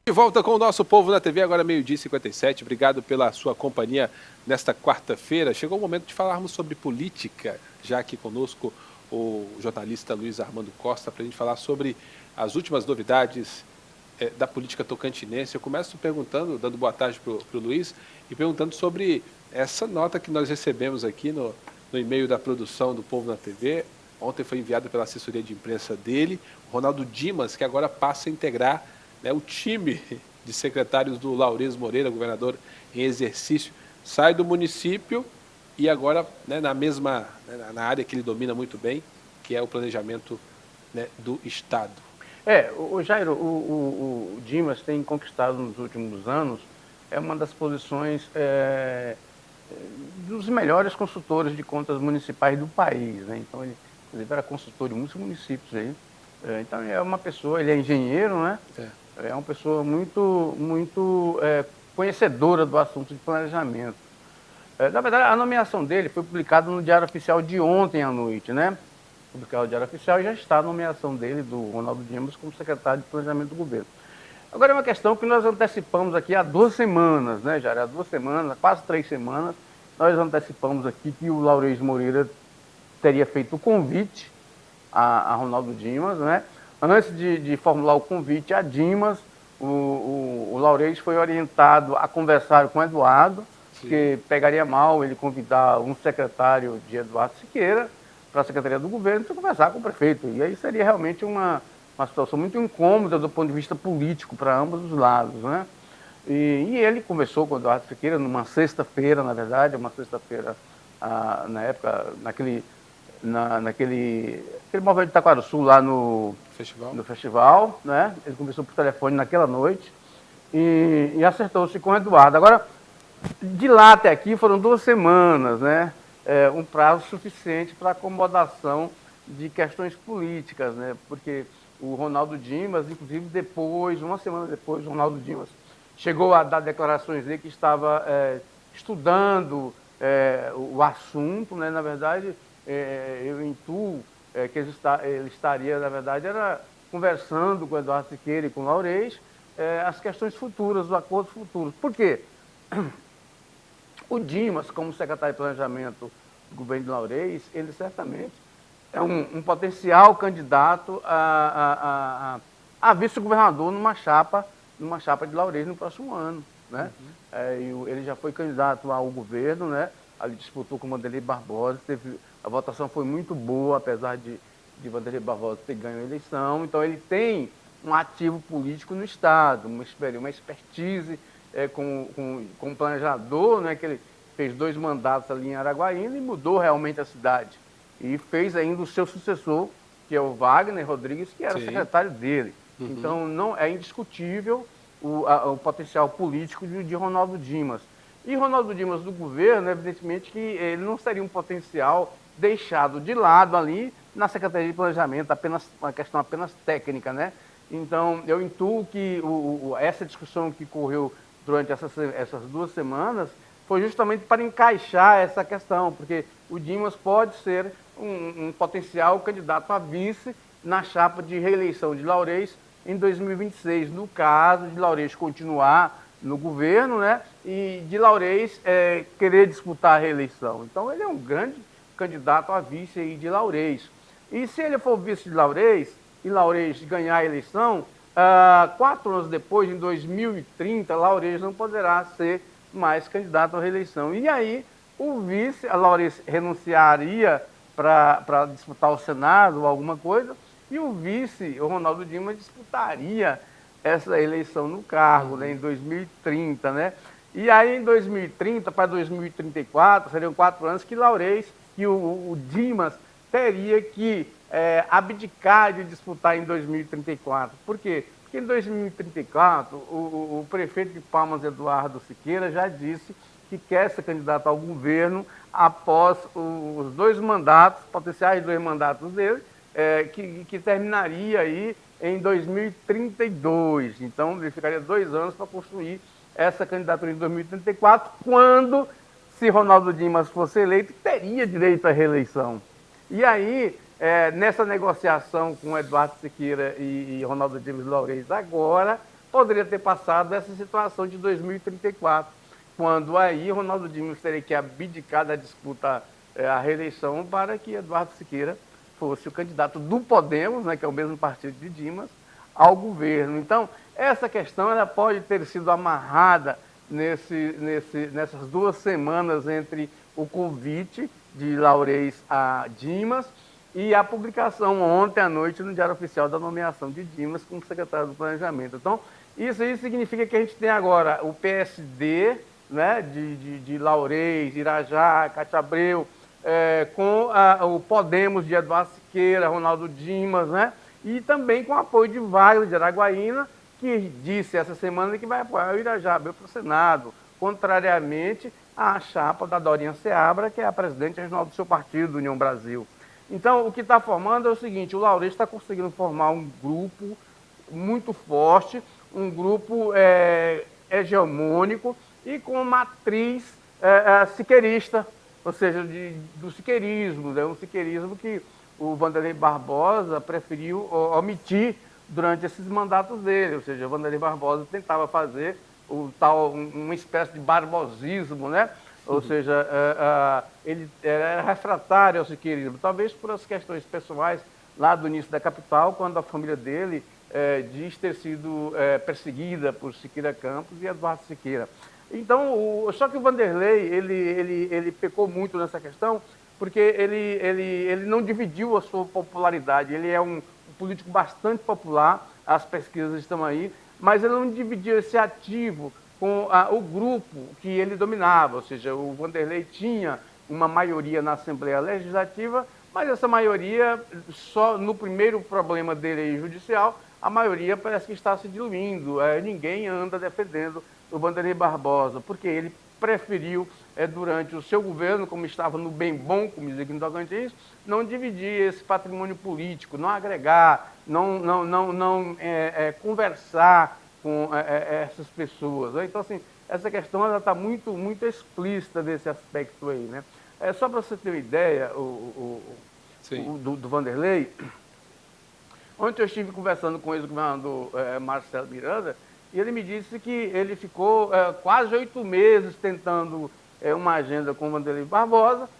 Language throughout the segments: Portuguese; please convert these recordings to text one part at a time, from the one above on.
De volta com o nosso Povo na TV, agora meio-dia e 57. Obrigado pela sua companhia nesta quarta-feira. Chegou o momento de falarmos sobre política, já aqui conosco o jornalista Luiz Armando Costa, para a gente falar sobre as últimas novidades da política tocantinense. Eu começo perguntando, dando boa tarde para o Luiz, e perguntando sobre essa nota que nós recebemos aqui no e-mail da produção do Povo na TV. Ontem foi enviada pela assessoria de imprensa dele, o Ronaldo Dimas, que agora passa a integrar o time de secretários do Laurez Moreira, governador em exercício, sai do município e agora na área que ele domina muito bem, que é o planejamento do Estado. O Jairo, o Dimas tem conquistado nos últimos anos uma das posições dos melhores consultores de contas municipais do país, né? Então ele, inclusive, era consultor de muitos municípios aí. Então é uma pessoa, ele é engenheiro, né? É uma pessoa muito conhecedora do assunto de planejamento. Na verdade, a nomeação dele foi publicada no Diário Oficial de ontem à noite, né? Publicado no Diário Oficial e já está a nomeação dele, do Ronaldo Dimas, como secretário de Planejamento do Governo. Agora é uma questão que nós antecipamos aqui há 2 semanas, né, Jair? Há 2 semanas, quase 3 semanas, nós antecipamos aqui que o Laurez Moreira teria feito o convite a Ronaldo Dimas, né? Antes de formular o convite a Dimas, o Laurez foi orientado a conversar com o Eduardo, que pegaria mal ele convidar um secretário de Eduardo Siqueira para a Secretaria do Governo para conversar com o prefeito. E aí seria realmente uma situação muito incômoda do ponto de vista político para ambos os lados, né? E ele conversou com o Eduardo Siqueira numa sexta-feira, na verdade, uma sexta-feira, na época, naquele móvel de Itaquaruçu, lá no festival, né? Ele conversou por telefone naquela noite e acertou-se com o Eduardo. Agora, de lá até aqui foram 2 semanas, né? Um prazo suficiente para acomodação de questões políticas, né? Porque o Ronaldo Dimas, inclusive depois, uma semana depois, o Ronaldo Dimas chegou a dar declarações de que estava estudando o assunto, né? Na verdade, eu intuo que ele estaria, na verdade, era conversando com o Eduardo Siqueira e com o Laurez as questões futuras, os acordos futuros. Por quê? O Dimas, como secretário de Planejamento do governo de Laurez, ele certamente é um potencial candidato a vice-governador numa chapa de Laurez no próximo ano, né? Ele já foi candidato ao governo, né? Ali disputou com o Vanderlei Barbosa, a votação foi muito boa, apesar de Vanderlei Barbosa ter ganho a eleição. Então ele tem um ativo político no Estado, uma expertise como planejador, né? Que ele fez 2 mandatos ali em Araguaína e mudou realmente a cidade. E fez ainda o seu sucessor, que é o Wagner Rodrigues, que era secretário dele. Então não é indiscutível o potencial político de Ronaldo Dimas. E Ronaldo Dimas do governo, evidentemente que ele não seria um potencial deixado de lado ali na Secretaria de Planejamento, uma questão apenas técnica, né? Então eu intuo que essa discussão que correu durante essas 2 semanas foi justamente para encaixar essa questão, porque o Dimas pode ser um potencial candidato a vice na chapa de reeleição de Laurez em 2026, no caso de Laurez continuar no governo, né, e de Laurez querer disputar a reeleição. Então ele é um grande candidato a vice aí de Laurez. E se ele for vice de Laurez, e Laurez ganhar a eleição, 4 anos depois, em 2030, Laurez não poderá ser mais candidato à reeleição. E aí, a Laurez renunciaria para disputar o Senado ou alguma coisa, e o vice, o Ronaldo Dimas, disputaria essa eleição no cargo, né, em 2030, né? E aí, em 2030 para 2034, seriam 4 anos que Laurez e o Dimas teria que abdicar de disputar em 2034. Por quê? Porque em 2034, o prefeito de Palmas, Eduardo Siqueira, já disse que quer ser candidato ao governo após os 2 mandatos, potenciais 2 mandatos dele, que terminaria aí em 2032. Então, ele ficaria 2 anos para construir essa candidatura em 2034, quando, se Ronaldo Dimas fosse eleito, teria direito à reeleição. E aí, nessa negociação com Eduardo Siqueira e Ronaldo Dimas Laurez agora, poderia ter passado essa situação de 2034, quando aí Ronaldo Dimas teria que abdicar da disputa à reeleição para que Eduardo Siqueira fosse o candidato do Podemos, né, que é o mesmo partido de Dimas, ao governo. Então, essa questão ela pode ter sido amarrada nessas 2 semanas entre o convite de Laurez a Dimas e a publicação ontem à noite no Diário Oficial da nomeação de Dimas como secretário do Planejamento. Então, isso aí significa que a gente tem agora o PSD, né, de Laurez, Irajá, Cátia Abreu, com o Podemos de Eduardo Siqueira, Ronaldo Dimas, né, e também com o apoio de Wagner de Araguaína, que disse essa semana que vai apoiar o Irajá Abreu para o Senado, contrariamente à chapa da Dorinha Seabra, que é a presidente regional do seu partido, União Brasil. Então, o que está formando é o seguinte, o Laurez está conseguindo formar um grupo muito forte, um grupo hegemônico e com matriz siqueirista, ou seja, do siqueirismo, né? Um siqueirismo que o Wanderlei Barbosa preferiu omitir durante esses mandatos dele, ou seja, o Wanderlei Barbosa tentava fazer uma espécie de barbosismo, né? Ou seja, ele era refratário ao siqueirismo, talvez por as questões pessoais lá do início da capital, quando a família dele diz ter sido perseguida por Siqueira Campos e Eduardo Siqueira. Então, só que o Wanderlei, ele pecou muito nessa questão, porque ele não dividiu a sua popularidade. Ele é um político bastante popular, as pesquisas estão aí, mas ele não dividiu esse ativo com o grupo que ele dominava, ou seja, o Wanderlei tinha uma maioria na Assembleia Legislativa, mas essa maioria, só no primeiro problema dele aí, judicial, a maioria parece que está se diluindo, ninguém anda defendendo o Wanderlei Barbosa, porque ele preferiu, durante o seu governo, como estava no bem bom, como diz aqui no Tocantins, não dividir esse patrimônio político, não agregar, não conversar com essas pessoas. Então, assim, essa questão está muito, muito explícita nesse aspecto aí, né? Só para você ter uma ideia do Wanderlei, ontem eu estive conversando com o ex-governador Marcelo Miranda, e ele me disse que ele ficou quase 8 meses tentando uma agenda com o Wanderlei Barbosa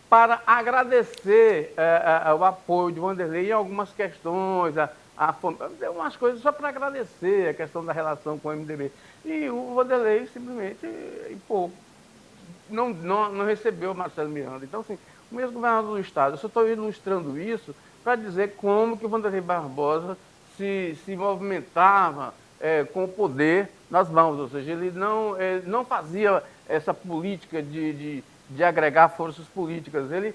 para agradecer o apoio de Wanderlei em algumas questões, umas coisas só para agradecer a questão da relação com o MDB. E o Wanderlei simplesmente não recebeu o Marcelo Miranda. Então, assim, o mesmo governador do Estado, eu só estou ilustrando isso para dizer como que o Wanderlei Barbosa se movimentava com o poder nas mãos, ou seja, ele não fazia essa política de agregar forças políticas, ele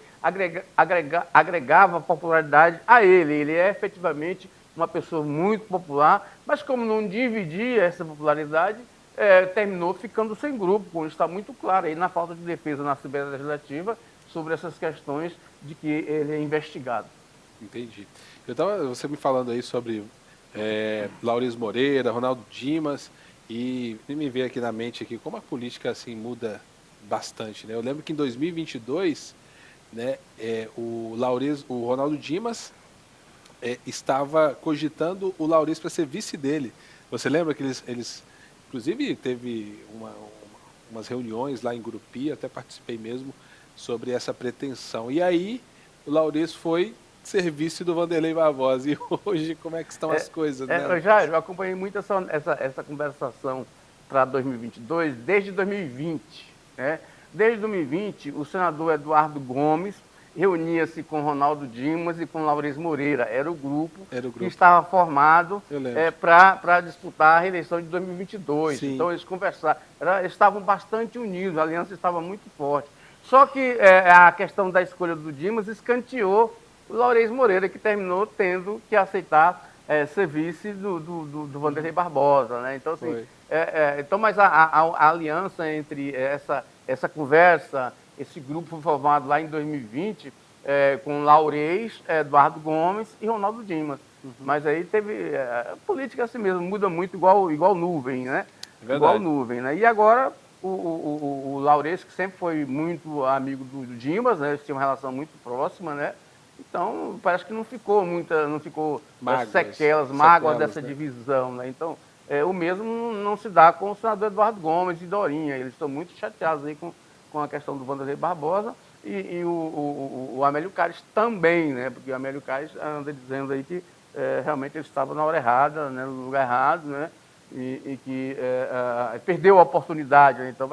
agregava popularidade a ele. Ele é efetivamente uma pessoa muito popular, mas como não dividia essa popularidade, terminou ficando sem grupo, como está muito claro aí na falta de defesa na Assembleia Legislativa sobre essas questões de que ele é investigado. Entendi. Você me falando aí sobre Laurez Moreira, Ronaldo Dimas, e me veio aqui na mente aqui como a política assim muda bastante, né? Eu lembro que em 2022, né, o Ronaldo Dimas estava cogitando o Laurez para ser vice dele. Você lembra que eles inclusive teve umas reuniões lá em Gurupi, até participei mesmo sobre essa pretensão. E aí o Laurez foi serviço do Wanderlei Barbosa. E hoje, como é que estão as coisas, né? Eu acompanhei muito essa conversação para 2022 desde 2020. Né? Desde 2020, o senador Eduardo Gomes reunia-se com Ronaldo Dimas e com Laurez Moreira. Era o grupo que estava formado para disputar a reeleição de 2022. Sim. Então, eles conversaram, eles estavam bastante unidos, a aliança estava muito forte. Só que a questão da escolha do Dimas escanteou o Laurez Moreira, que terminou tendo que aceitar ser vice do Wanderlei Barbosa, né? Então, assim, mas a aliança entre essa conversa, esse grupo foi formado lá em 2020 com Laurez, Eduardo Gomes e Ronaldo Dimas. Mas aí teve a política assim mesmo, muda muito igual nuvem, né? Igual nuvem, né? E agora o Laurez, que sempre foi muito amigo do Dimas, né? Eles tinham uma relação muito próxima, né? Então, parece que não ficou mágoas dessa divisão, né? Então, O mesmo não se dá com o senador Eduardo Gomes e Dorinha. Eles estão muito chateados aí com a questão do Wanderlei Barbosa e o Amélio Calles também, né? Porque o Amélio Calles anda dizendo aí que realmente ele estava na hora errada, né? No lugar errado, né? E que perdeu a oportunidade, né? Então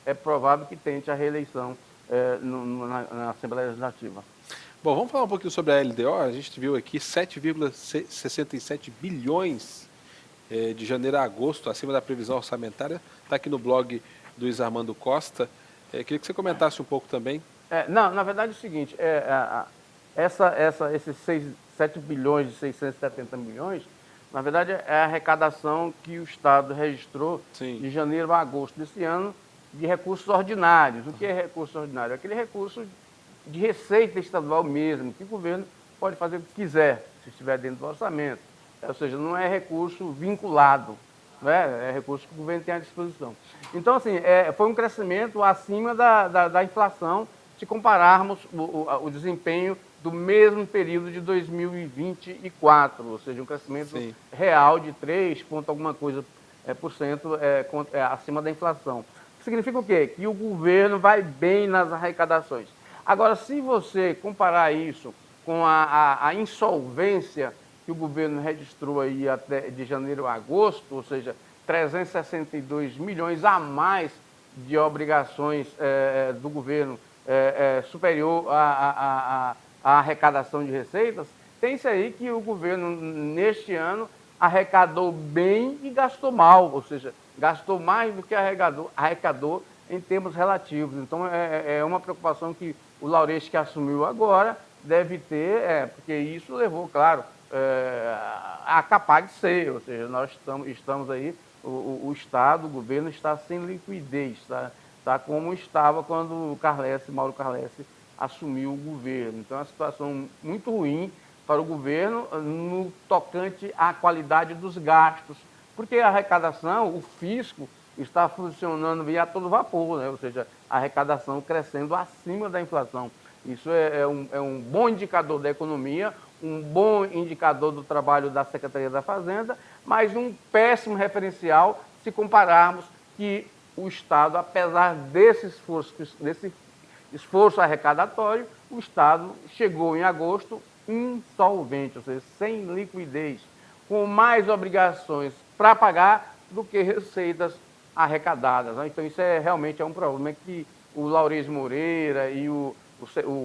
é provável que tente a reeleição na Assembleia Legislativa. Bom, vamos falar um pouquinho sobre a LDO. A gente viu aqui 7,67 bilhões de janeiro a agosto, acima da previsão orçamentária. Está aqui no blog do Luiz Armando Costa. Queria que você comentasse um pouco também. Não, na verdade é o seguinte, esses 7 bilhões e 670 milhões, na verdade é a arrecadação que o Estado registrou de janeiro a agosto desse ano de recursos ordinários. O que é recurso ordinário? Aquele recurso de receita estadual mesmo, que o governo pode fazer o que quiser, se estiver dentro do orçamento. Ou seja, não é recurso vinculado, né? É recurso que o governo tem à disposição. Então, assim, foi um crescimento acima da inflação, se compararmos o desempenho do mesmo período de 2024, ou seja, um crescimento real de 3 ponto alguma coisa por cento acima da inflação. Significa o quê? Que o governo vai bem nas arrecadações. Agora, se você comparar isso com a insolvência que o governo registrou aí até de janeiro a agosto, ou seja, 362 milhões a mais de obrigações do governo superior à arrecadação de receitas, tem-se aí que o governo, neste ano, arrecadou bem e gastou mal, ou seja, gastou mais do que arrecadou em termos relativos. Então, é uma preocupação que o Laurês, que assumiu agora, deve ter, porque isso levou, claro, a capaz de ser, ou seja, nós estamos aí, o Estado, o governo está sem liquidez, tá como estava quando o Mauro Carlesse assumiu o governo. Então é uma situação muito ruim para o governo no tocante à qualidade dos gastos, porque a arrecadação, o fisco, está funcionando a todo vapor, né? Ou seja, a arrecadação crescendo acima da inflação. Isso é um bom indicador da economia, um bom indicador do trabalho da Secretaria da Fazenda, mas um péssimo referencial se compararmos que o Estado, apesar desse esforço arrecadatório, o Estado chegou em agosto insolvente, ou seja, sem liquidez, com mais obrigações para pagar do que receitas arrecadadas. Né? Então isso realmente é um problema que o Laurês Moreira e o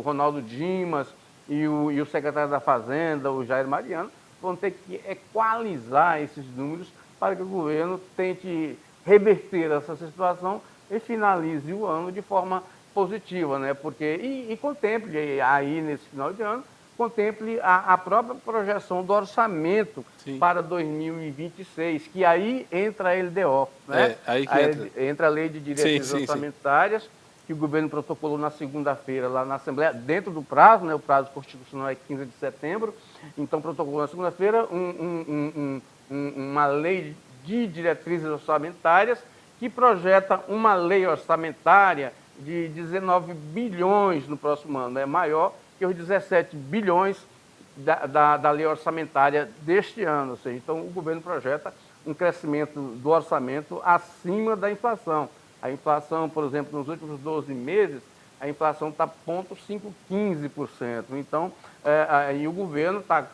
Ronaldo Dimas e o secretário da Fazenda, o Jair Mariano, vão ter que equalizar esses números para que o governo tente reverter essa situação e finalize o ano de forma positiva, né? E contemple aí nesse final de ano, contemple a própria projeção do orçamento para 2026, que aí entra a LDO, né? Aí que entra a Lei de Diretrizes Orçamentárias, que o governo protocolou na segunda-feira lá na Assembleia, dentro do prazo, né? O prazo constitucional é 15 de setembro, então protocolou na segunda-feira uma lei de diretrizes orçamentárias que projeta uma lei orçamentária de 19 bilhões no próximo ano, é maior que os 17 bilhões da lei orçamentária deste ano. Ou seja, então o governo projeta um crescimento do orçamento acima da inflação. A inflação, por exemplo, nos últimos 12 meses, a inflação está 0,515%. Então, aí o governo está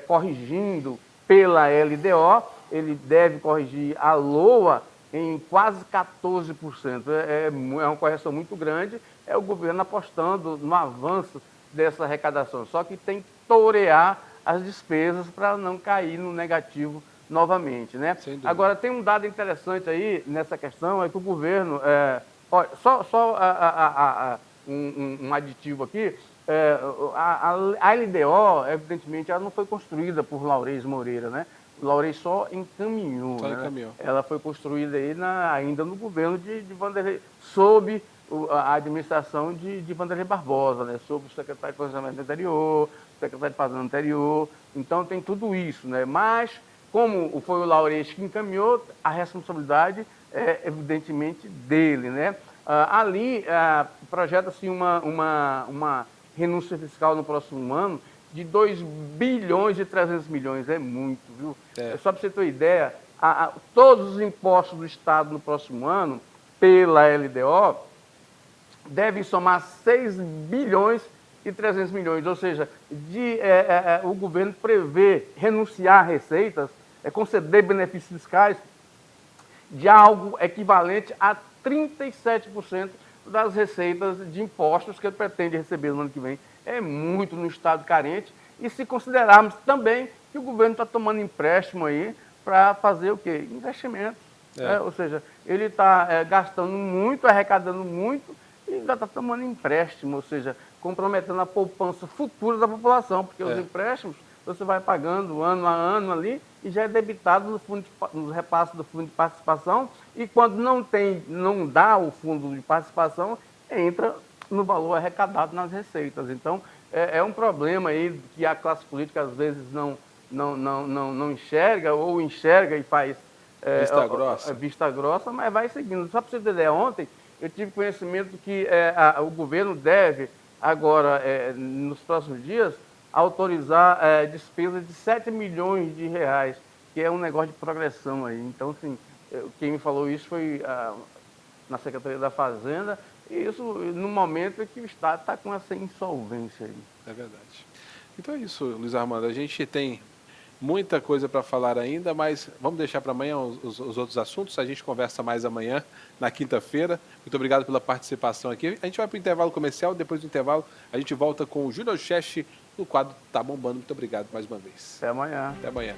corrigindo pela LDO, ele deve corrigir a LOA em quase 14%. É uma correção muito grande, é o governo apostando no avanço dessa arrecadação. Só que tem que torear as despesas para não cair no negativo novamente, né? Agora, tem um dado interessante aí nessa questão, é que o governo... um aditivo aqui, a LDO, evidentemente, ela não foi construída por Laurês Moreira, né? O Laurês só encaminhou. Ela foi construída aí ainda no governo de Wanderlei, sob a administração de Wanderlei Barbosa, né? Sob o secretário de Planejamento anterior, o secretário de Fazenda anterior. Então tem tudo isso, né? Mas, como foi o Laurês que encaminhou, a responsabilidade é evidentemente dele, né? Ali projeta-se uma renúncia fiscal no próximo ano de 2 bilhões e 300 milhões, é muito, viu? Só para você ter uma ideia, todos os impostos do Estado no próximo ano, pela LDO, devem somar 6 bilhões e 300 milhões, ou seja, o governo prevê renunciar a receitas, conceder benefícios fiscais de algo equivalente a 37% das receitas de impostos que ele pretende receber no ano que vem. É muito no estado carente, e se considerarmos também que o governo está tomando empréstimo aí para fazer o quê? Investimento. Ou seja, ele está gastando muito, arrecadando muito, e ainda está tomando empréstimo, ou seja, comprometendo a poupança futura da população, porque os empréstimos você vai pagando ano a ano ali e já é debitado no repasse do fundo de participação, e quando não dá o fundo de participação, entra no valor arrecadado nas receitas. Então, é um problema aí que a classe política às vezes não enxerga, ou enxerga e faz vista grossa, mas vai seguindo. Só para você ter ideia, ontem eu tive conhecimento que o governo deve agora, nos próximos dias, autorizar despesas de 7 milhões de reais, que é um negócio de progressão aí. Então, assim, quem me falou isso foi na Secretaria da Fazenda, e isso no momento em que o Estado está com essa insolvência aí. É verdade. Então é isso, Luiz Armando, a gente tem muita coisa para falar ainda, mas vamos deixar para amanhã os outros assuntos, a gente conversa mais amanhã, na quinta-feira. Muito obrigado pela participação aqui. A gente vai para o intervalo comercial, depois do intervalo a gente volta com o Júnior Cheste no quadro Tá Bombando. Muito obrigado mais uma vez. Até amanhã. Até amanhã.